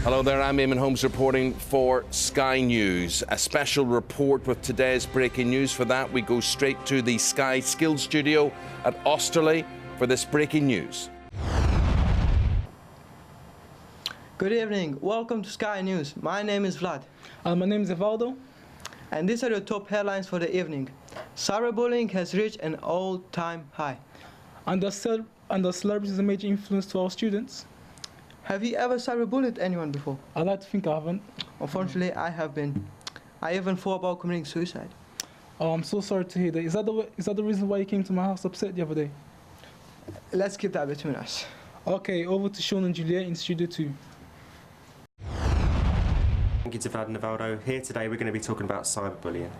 Hello there, I'm Eamon Holmes reporting for Sky News. A special report with today's breaking news. For that, we go straight to the Sky Skills Studio at Austerley for this breaking news. Good evening, welcome to Sky News. My name is Vlad. My name is Evaldo. And these are your top headlines for the evening. Cyberbullying has reached an all-time high. And the celebrity is a major influence to our students. Have you ever cyberbullied anyone before? I like to think I haven't. Unfortunately, I have been. I even thought about committing suicide. Oh, I'm so sorry to hear that. Is that the reason why you came to my house upset the other day? Let's keep that between us. Okay, over to Sean and Juliet in Studio 2. Thank you to Vlad and Evaldo. Here today we're going to be talking about cyberbullying.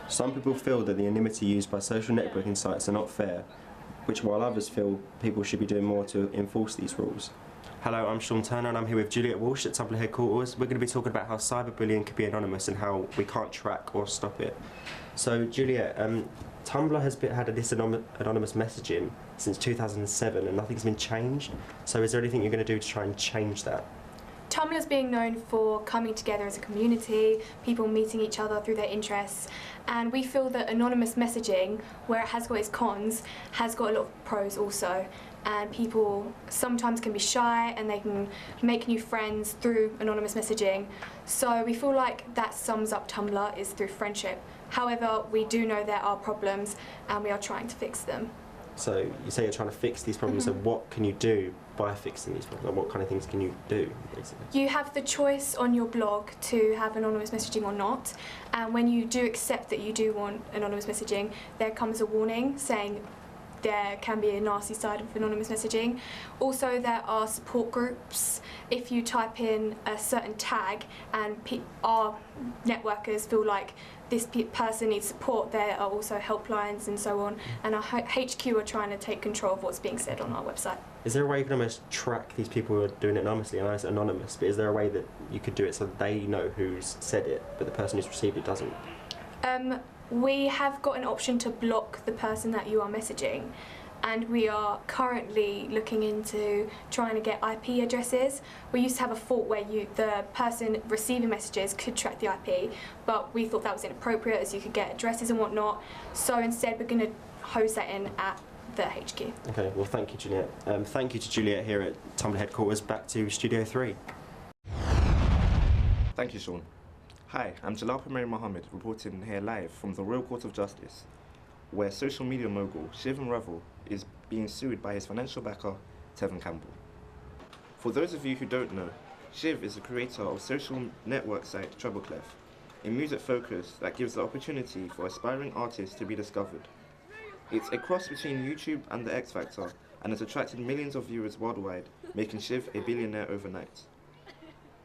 Some people feel that the anonymity used by social networking sites are not fair, which while others feel people should be doing more to enforce these rules. Hello, I'm Sean Turner and I'm here with Juliet Walsh at Tumblr headquarters. We're going to be talking about how cyberbullying can be anonymous and how we can't track or stop it. So Juliet, Tumblr has had this anonymous messaging since 2007 and nothing's been changed. So is there anything you're going to do to try and change that? Tumblr's being known for coming together as a community, people meeting each other through their interests, and we feel that anonymous messaging, where it has got its cons, has got a lot of pros also. And people sometimes can be shy and they can make new friends through anonymous messaging. So we feel like that sums up Tumblr is through friendship. However, we do know there are problems and we are trying to fix them. So you say you're trying to fix these problems, so what can you do by fixing these problems? Like what kind of things can you do, basically? You have the choice on your blog to have anonymous messaging or not, and when you do accept that you do want anonymous messaging, there comes a warning saying there can be a nasty side of anonymous messaging. Also, there are support groups. If you type in a certain tag and our networkers feel like this person needs support, there are also helplines and so on, and our HQ are trying to take control of what's being said on our website. Is there a way you can almost track these people who are doing it anonymously? I know it's anonymous, but is there a way that you could do it so they know who's said it, but the person who's received it doesn't? We have got an option to block the person that you are messaging, and we are currently looking into trying to get IP addresses. We used to have a thought where the person receiving messages could track the IP, but we thought that was inappropriate as you could get addresses and whatnot. So instead we're going to host that in at the HQ. Okay, well thank you, Juliet. Thank you to Juliet here at Tumblr headquarters. Back to Studio 3. Thank you, Sean. Hi, I'm Jalapa Mohammad reporting here live from the Royal Court of Justice, where social media mogul Shiv Revel is being sued by his financial backer, Tevin Campbell. For those of you who don't know, Shiv is the creator of social network site Trebleclef, a music focus that gives the opportunity for aspiring artists to be discovered. It's a cross between YouTube and the X Factor and has attracted millions of viewers worldwide, making Shiv a billionaire overnight.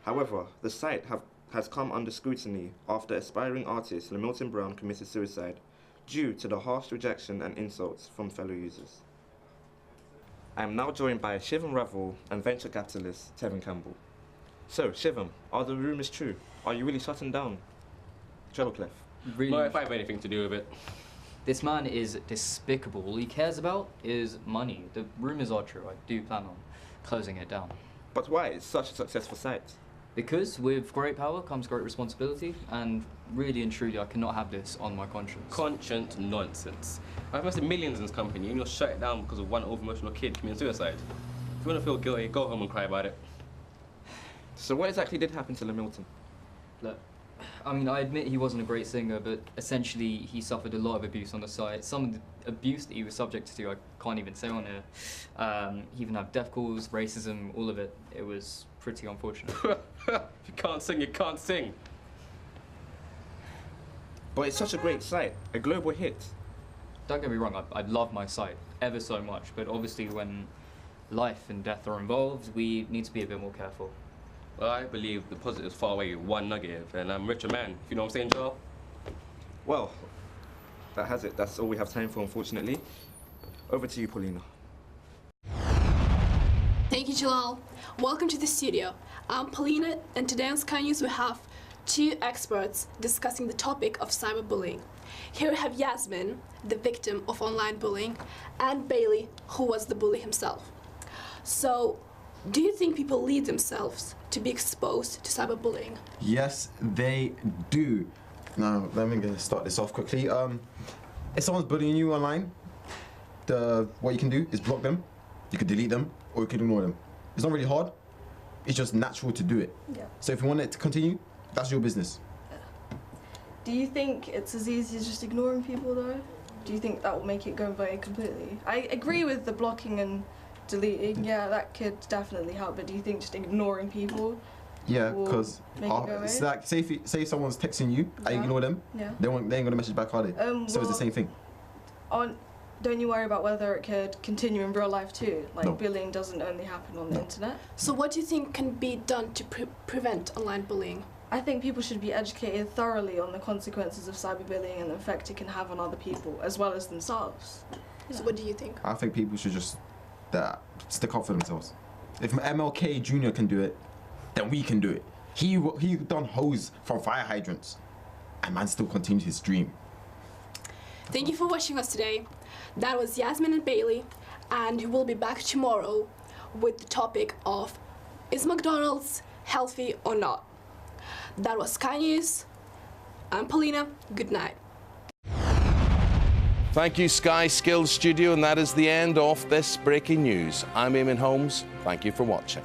However, the site has come under scrutiny after aspiring artist Lamilton Brown committed suicide due to the harsh rejection and insults from fellow users. I am now joined by Shivam Revel and venture capitalist Tevin Campbell. So, Shivam, are the rumours true? Are you really shutting down Trebleclef? Really? No, if I have anything to do with it. This man is despicable. All he cares about is money. The rumours are true. I do plan on closing it down. But why? It's such a successful site. Because with great power comes great responsibility, and really and truly I cannot have this on my conscience. Conscience nonsense. I've invested millions in this company and you'll shut it down because of one over-emotional kid committing suicide. If you want to feel guilty, go home and cry about it. So what exactly did happen to Lamilton? Look, I mean, I admit he wasn't a great singer, but essentially he suffered a lot of abuse on the site. Some of the abuse that he was subject to I can't even say on here. He even had death calls, racism, all of it. It was pretty unfortunate. If you can't sing, you can't sing. But it's such a great site, a global hit. Don't get me wrong, I love my site ever so much, but obviously when life and death are involved, we need to be a bit more careful. Well, I believe the positives far away one negative, and I'm a richer man, if you know what I'm saying, Joel? Well, that has it. That's all we have time for, unfortunately. Over to you, Polina. Thank you, Jalal. Welcome to the studio. I'm Polina, and today on Sky News we have two experts discussing the topic of cyberbullying. Here we have Yasmin, the victim of online bullying, and Bailey, who was the bully himself. So, Do you think people lead themselves to be exposed to cyberbullying? Yes, they do. Now, let me start this off quickly. If someone's bullying you online, what you can do is block them, you can delete them, or you can ignore them. It's not really hard, it's just natural to do it. Yeah. So if you want it to continue, that's your business. Do you think it's as easy as just ignoring people though? Do you think that will make it go away completely? I agree with the blocking and deleting, yeah, that could definitely help, but do you think just ignoring people? Yeah, because it's like, say if someone's texting you, I ignore them, they ain't gonna message back, are they? So it's the same thing. Don't you worry about whether it could continue in real life too? Like bullying doesn't only happen on the internet. So what do you think can be done to prevent online bullying? I think people should be educated thoroughly on the consequences of cyberbullying and the effect it can have on other people, as well as themselves. So what do you think? I think people should just stick up for themselves. If MLK Jr. can do it, then we can do it. He done hose from fire hydrants, and man still continued his dream. Thank you for watching us today. That was Yasmin and Bailey, and we will be back tomorrow with the topic of, is McDonald's healthy or not? That was Sky News. I'm Polina. Good night. Thank you, Sky Skills Studio, and that is the end of this breaking news. I'm Eamon Holmes. Thank you for watching.